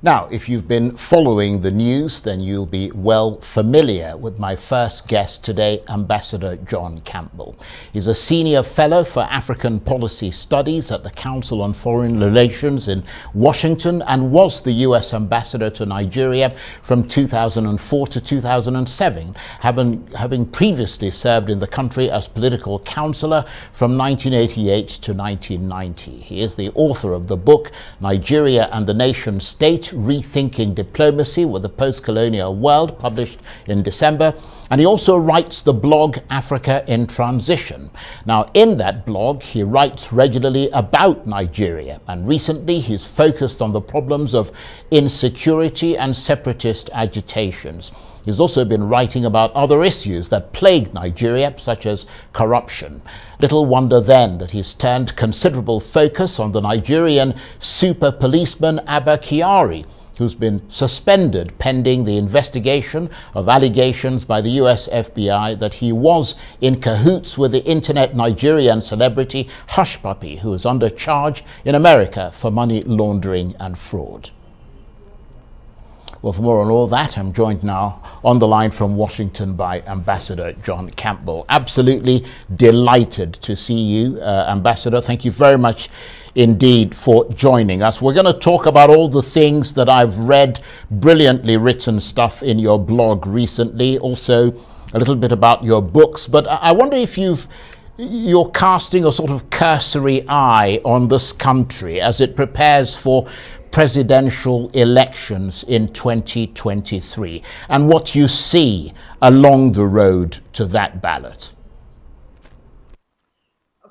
Now, if you've been following the news, then you'll be well familiar with my first guest today, Ambassador John Campbell. He's a senior fellow for African policy studies at the Council on Foreign Relations in Washington and was the US ambassador to Nigeria from 2004 to 2007, having previously served in the country as political counselor from 1988 to 1990. He is the author of the book, Nigeria and the Nation State, Rethinking Diplomacy with the Post-Colonial World, published in December. And he also writes the blog Africa in Transition. Now, in that blog, he writes regularly about Nigeria, and recently he's focused on the problems of insecurity and separatist agitations. He's also been writing about other issues that plague Nigeria, such as corruption. Little wonder then that he's turned considerable focus on the Nigerian super policeman Abba Kyari, who's been suspended pending the investigation of allegations by the US FBI that he was in cahoots with the internet Nigerian celebrity Hush Puppy, who is under charge in America for money laundering and fraud. Well, for more on all that, I'm joined now on the line from Washington by Ambassador John Campbell. Absolutely delighted to see you, Ambassador. Thank you very much indeed for joining us. We're going to talk about all the things that I've read, brilliantly written stuff in your blog recently, also a little bit about your books. But I wonder if you're casting a sort of cursory eye on this country as it prepares for presidential elections in 2023 and what you see along the road to that ballot.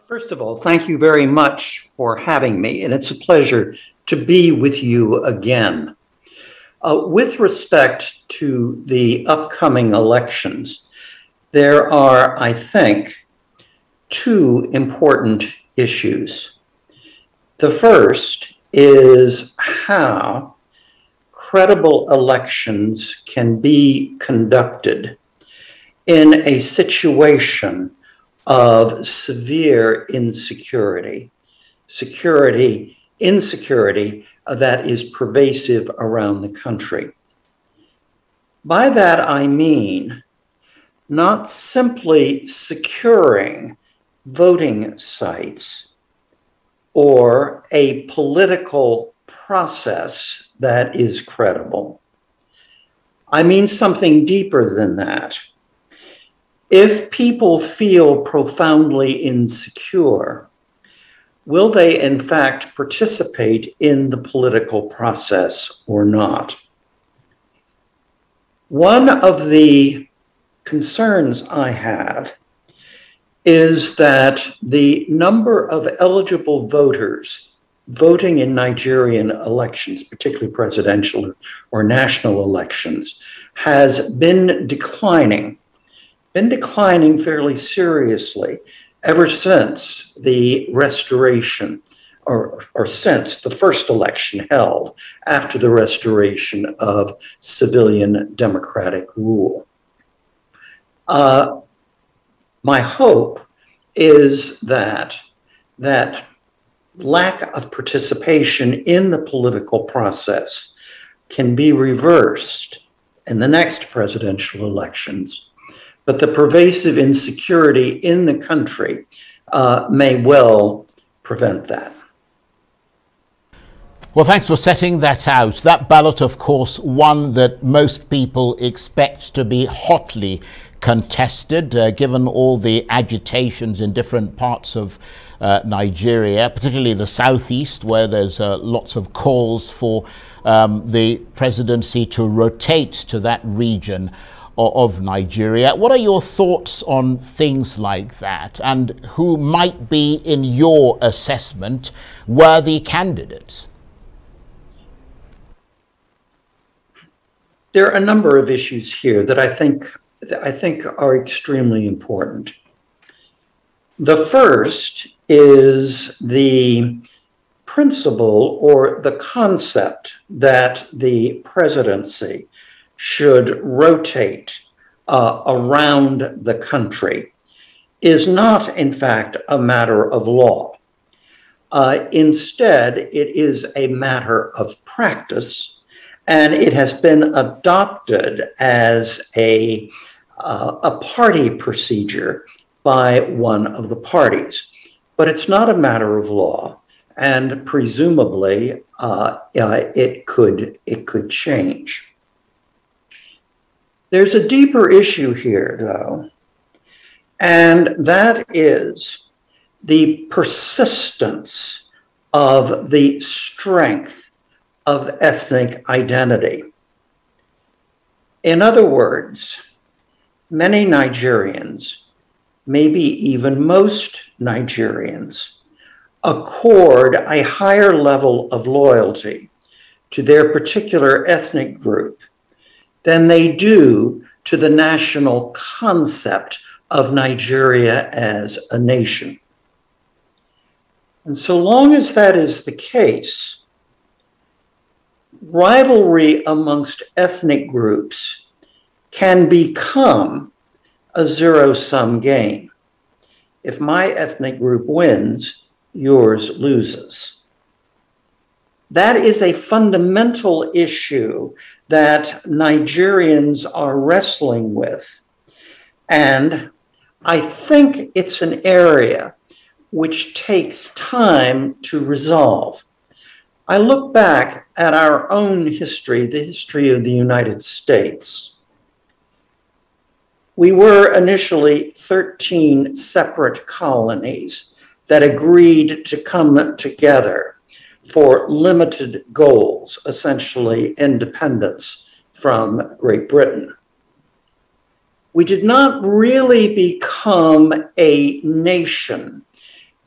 First of all, thank you very much for having me, and it's a pleasure to be with you again. With respect to the upcoming elections, there are, I think, two important issues. The first is how credible elections can be conducted in a situation of severe insecurity, insecurity that is pervasive around the country. By that I mean not simply securing voting sites or a political process that is credible. I mean something deeper than that. If people feel profoundly insecure, will they in fact participate in the political process or not? One of the concerns I have is that the number of eligible voters voting in Nigerian elections, particularly presidential or national elections, has been declining fairly seriously ever since the restoration or since the first election held after the restoration of civilian democratic rule. My hope is that lack of participation in the political process can be reversed in the next presidential elections, but the pervasive insecurity in the country may well prevent that. Well, thanks for setting that out. That ballot, of course, one that most people expect to be hotly contested, given all the agitations in different parts of Nigeria, particularly the southeast, where there's lots of calls for the presidency to rotate to that region of Nigeria. What are your thoughts on things like that, and who might be, in your assessment, worthy candidates? There are a number of issues here that I think are extremely important. The first is the principle or the concept that the presidency should rotate around the country is not, in fact, a matter of law. Instead, it is a matter of practice and it has been adopted as a party procedure by one of the parties. But it's not a matter of law, and presumably it could change. There's a deeper issue here, though, and that is the persistence of the strength of ethnic identity. In other words, many Nigerians, maybe even most Nigerians, accord a higher level of loyalty to their particular ethnic group than they do to the national concept of Nigeria as a nation. And so long as that is the case, rivalry amongst ethnic groups can become a zero-sum game. If my ethnic group wins, yours loses. That is a fundamental issue that Nigerians are wrestling with. And I think it's an area which takes time to resolve. I look back at our own history, the history of the United States. We were initially 13 separate colonies that agreed to come together for limited goals, essentially independence from Great Britain. We did not really become a nation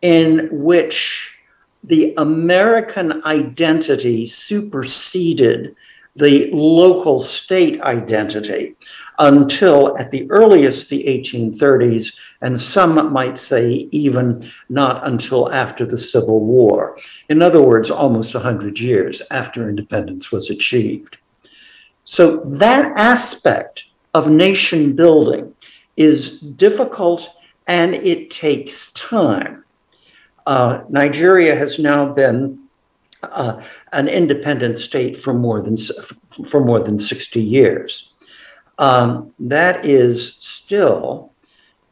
in which the American identity superseded the local state identity until at the earliest the 1830s, and some might say even not until after the Civil War. In other words, almost 100 years after independence was achieved. So that aspect of nation building is difficult and it takes time. Nigeria has now been an independent state for more than 60 years. That is still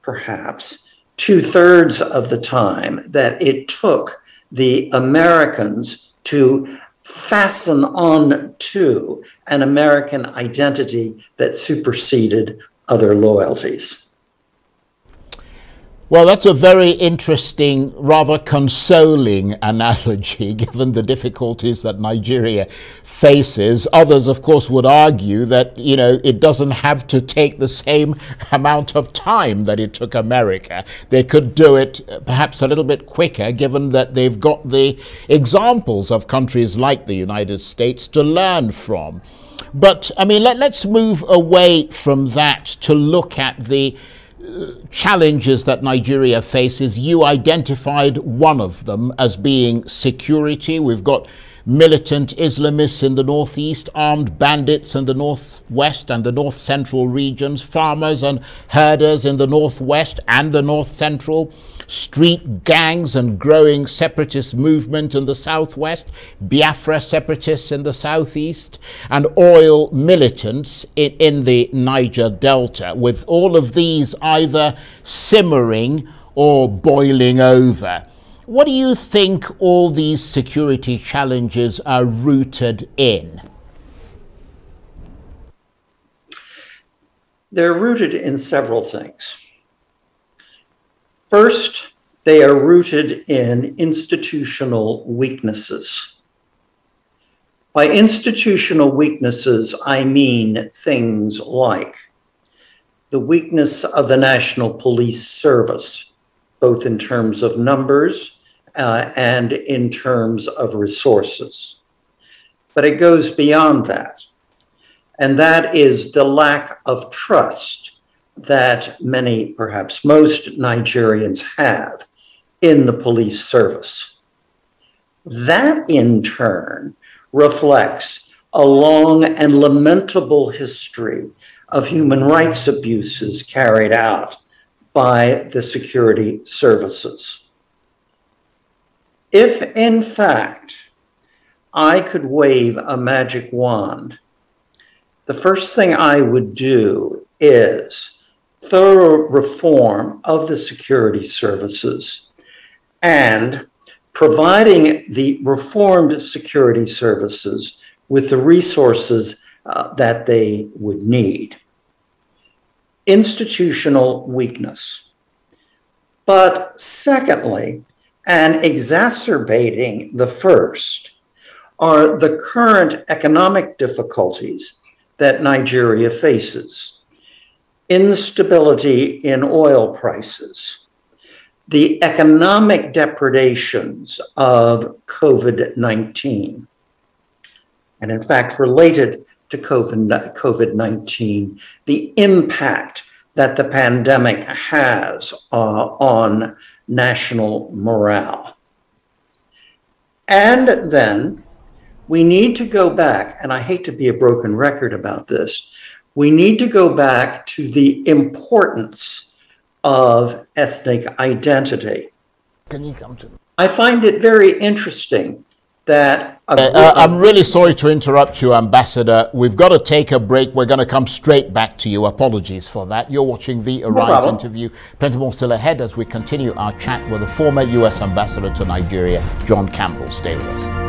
perhaps 2/3 of the time that it took the Americans to fasten on to an American identity that superseded other loyalties. Well, that's a very interesting, rather consoling analogy, given the difficulties that Nigeria faces. Others, of course, would argue that, you know, it doesn't have to take the same amount of time that it took America. They could do it perhaps a little bit quicker, given that they've got the examples of countries like the United States to learn from. But, I mean, let's move away from that to look at the challenges that Nigeria faces. You identified one of them as being security. We've got militant Islamists in the northeast, armed bandits in the northwest and the north central regions, farmers and herders in the northwest and the north central, street gangs and growing separatist movement in the southwest, Biafra separatists in the southeast, and oil militants in the Niger Delta, with all of these either simmering or boiling over. What do you think all these security challenges are rooted in? They're rooted in several things. First, they are rooted in institutional weaknesses. By institutional weaknesses, I mean things like the weakness of the National Police Service, both in terms of numbers and in terms of resources. But it goes beyond that. And that is the lack of trust that many, perhaps most Nigerians have in the police service. That in turn reflects a long and lamentable history of human rights abuses carried out by the security services. If in fact I could wave a magic wand, the first thing I would do is thorough reform of the security services and providing the reformed security services with the resources that they would need. Institutional weakness. But secondly, and exacerbating the first, are the current economic difficulties that Nigeria faces. Instability in oil prices, the economic depredations of COVID-19, and in fact, related to COVID-19, the impact that the pandemic has on national morale. And then we need to go back, and I hate to be a broken record about this, we need to go back to the importance of ethnic identity. Can you come to me? I find it very interesting that... I'm really sorry to interrupt you, Ambassador. We've got to take a break. We're going to come straight back to you. Apologies for that. You're watching the Arise interview. Plenty more still ahead as we continue our chat with the former U.S. Ambassador to Nigeria, John Campbell. Stay with us.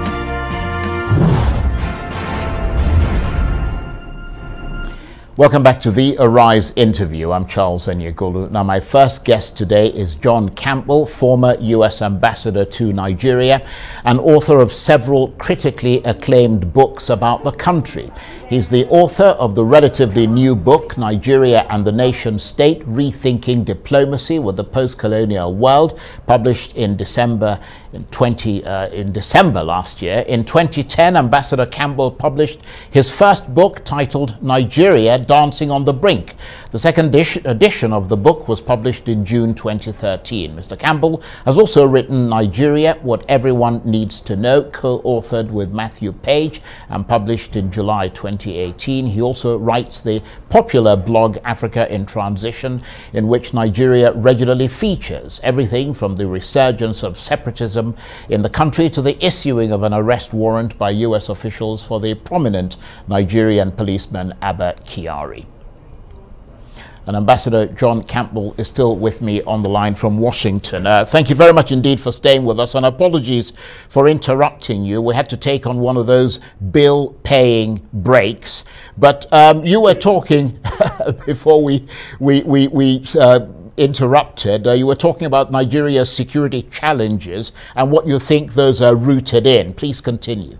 Welcome back to the Arise interview. I'm Charles Aniagolu. Now, my first guest today is John Campbell, former U.S. Ambassador to Nigeria and author of several critically acclaimed books about the country. He's the author of the relatively new book, Nigeria and the Nation State, Rethinking Diplomacy with the Post-Colonial World, published in December last year. In 2010, Ambassador Campbell published his first book titled Nigeria, Dancing on the Brink. The second edition of the book was published in June 2013. Mr. Campbell has also written Nigeria, What Everyone Needs to Know, co-authored with Matthew Page and published in July 2018. He also writes the popular blog Africa in Transition, in which Nigeria regularly features everything from the resurgence of separatism in the country to the issuing of an arrest warrant by US officials for the prominent Nigerian policeman Abba Kyari. And Ambassador John Campbell is still with me on the line from Washington. Thank you very much indeed for staying with us, and apologies for interrupting you. We had to take on one of those bill-paying breaks, but you were talking before we interrupted. You were talking about Nigeria's security challenges and what you think those are rooted in. Please continue.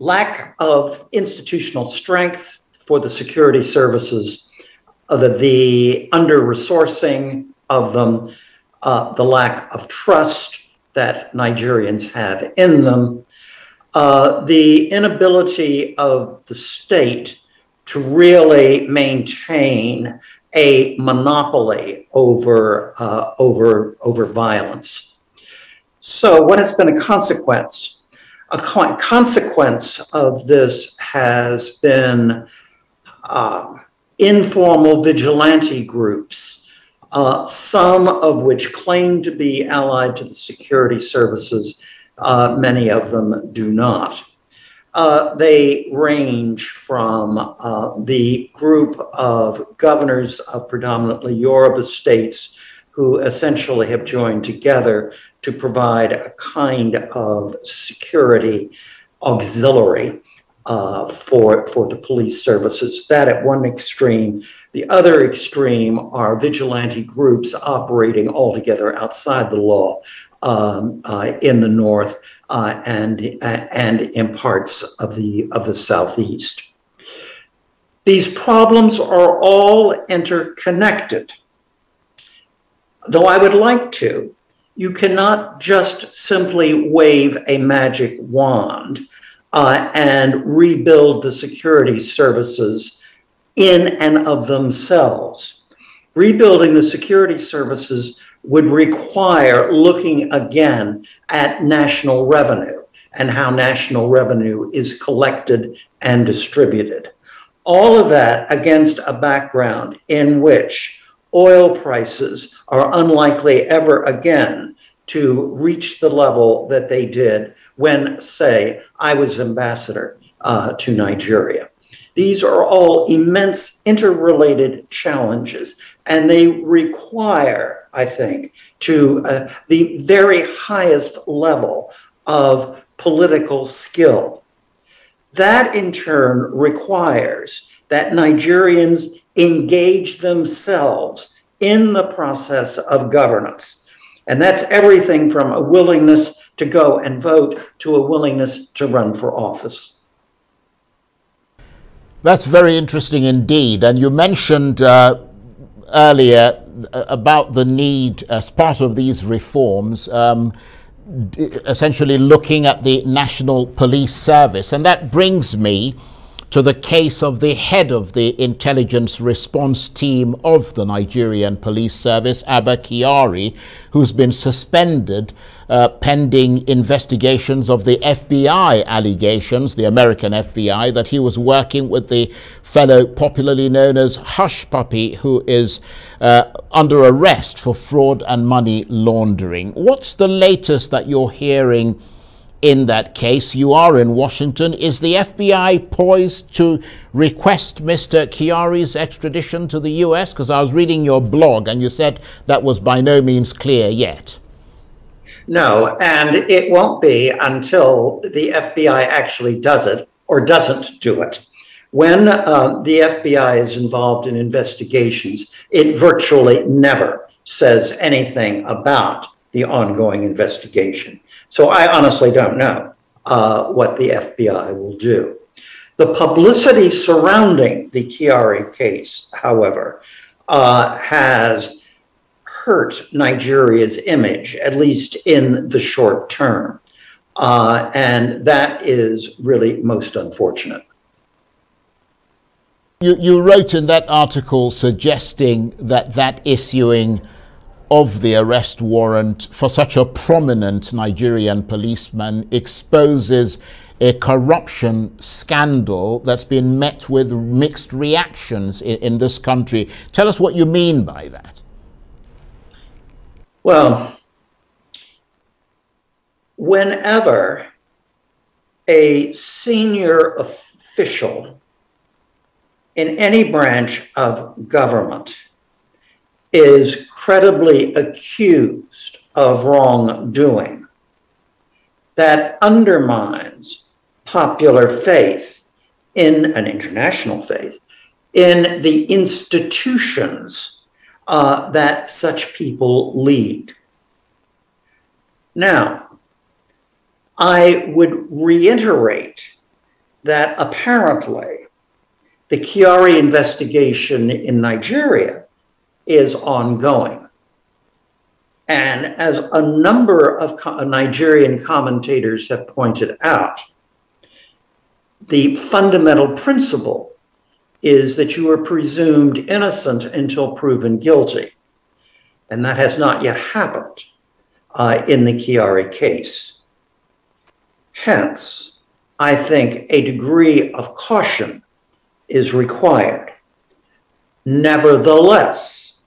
Lack of institutional strength for the security services, the under-resourcing of them, the lack of trust that Nigerians have in them, the inability of the state to really maintain a monopoly over violence. So what has been a consequence? A consequence of this has been informal vigilante groups, some of which claim to be allied to the security services. Many of them do not. They range from the group of governors of predominantly Yoruba states who essentially have joined together to provide a kind of security auxiliary for the police services. That at one extreme. The other extreme are vigilante groups operating altogether outside the law in the north and in parts of the southeast. These problems are all interconnected. Though I would like to, you cannot just simply wave a magic wand and rebuild the security services in and of themselves. Rebuilding the security services would require looking again at national revenue and how national revenue is collected and distributed. All of that against a background in which oil prices are unlikely ever again to reach the level that they did when, say, I was ambassador to Nigeria. These are all immense interrelated challenges, and they require, I think, to the very highest level of political skill. That in turn requires that Nigerians engage themselves in the process of governance. And that's everything from a willingness to go and vote to a willingness to run for office. That's very interesting indeed. And you mentioned earlier about the need, as part of these reforms, essentially looking at the National Police Service. And that brings me to the case of the head of the intelligence response team of the Nigerian Police Service, Abba Kyari, who's been suspended pending investigations of the FBI allegations, the American FBI, that he was working with the fellow popularly known as Hush Puppy, who is under arrest for fraud and money laundering. What's the latest that you're hearing in that case? You are in Washington. Is the FBI poised to request Mr. Kyari's extradition to the US? Because I was reading your blog and you said that was by no means clear yet. No, and it won't be until the FBI actually does it or doesn't do it. When the FBI is involved in investigations, it virtually never says anything about the ongoing investigation. So I honestly don't know what the FBI will do. The publicity surrounding the Kyari case, however, has hurt Nigeria's image, at least in the short term. And that is really most unfortunate. You wrote in that article suggesting that issuing of the arrest warrant for such a prominent Nigerian policeman exposes a corruption scandal that's been met with mixed reactions in this country. Tell us what you mean by that. Well, whenever a senior official in any branch of government is credibly accused of wrongdoing, that undermines popular faith in an international faith in the institutions that such people lead. Now, I would reiterate that apparently the Kyari investigation in Nigeria is ongoing. And as a number of Nigerian commentators have pointed out, the fundamental principle is that you are presumed innocent until proven guilty. And that has not yet happened in the Kyari case. Hence, I think a degree of caution is required. Nevertheless,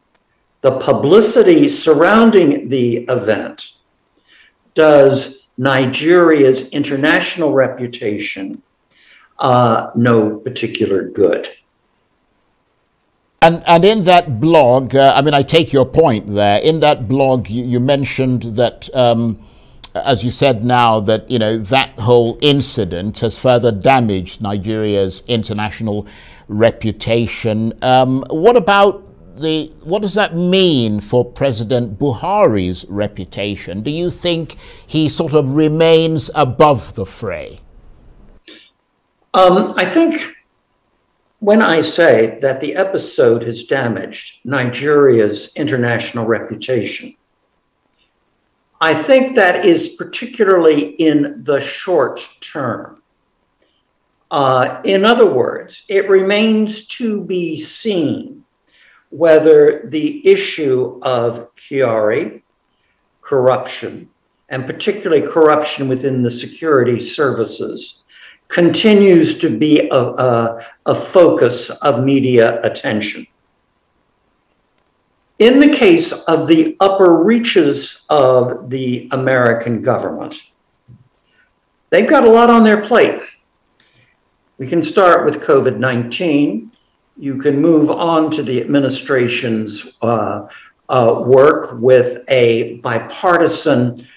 the publicity surrounding the event does Nigeria's international reputation no particular good. And in that blog, I mean, I take your point there. In that blog, you mentioned that, as you said now, that, you know, that whole incident has further damaged Nigeria's international reputation. What about what does that mean for President Buhari's reputation? Do you think he sort of remains above the fray? I think when I say that the episode has damaged Nigeria's international reputation, I think that is particularly in the short term. In other words, it remains to be seen whether the issue of Kyari, corruption, and particularly corruption within the security services, continues to be a focus of media attention. In the case of the upper reaches of the American government, they've got a lot on their plate. We can start with COVID-19. You can move on to the administration's work with a bipartisan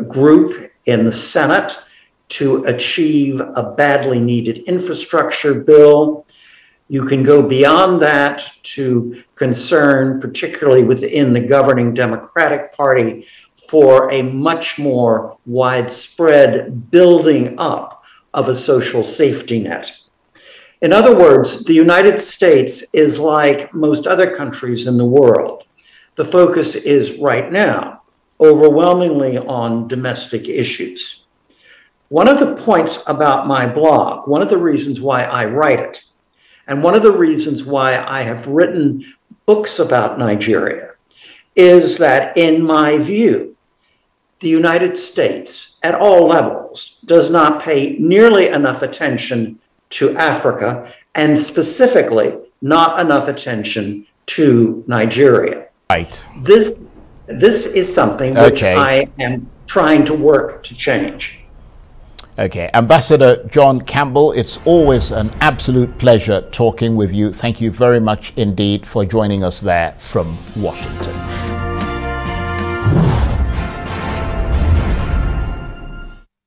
group in the Senate to achieve a badly needed infrastructure bill. You can go beyond that to concern, particularly within the governing Democratic Party, for a much more widespread building up of a social safety net. In other words, the United States is like most other countries in the world. The focus is right now overwhelmingly on domestic issues. One of the points about my blog, one of the reasons why I write it, and one of the reasons why I have written books about Nigeria, is that in my view, the United States at all levels does not pay nearly enough attention to Africa, and specifically not enough attention to Nigeria. Right. This is something which I am trying to work to change. Okay, Ambassador John Campbell, it's always an absolute pleasure talking with you. Thank you very much indeed for joining us there from Washington.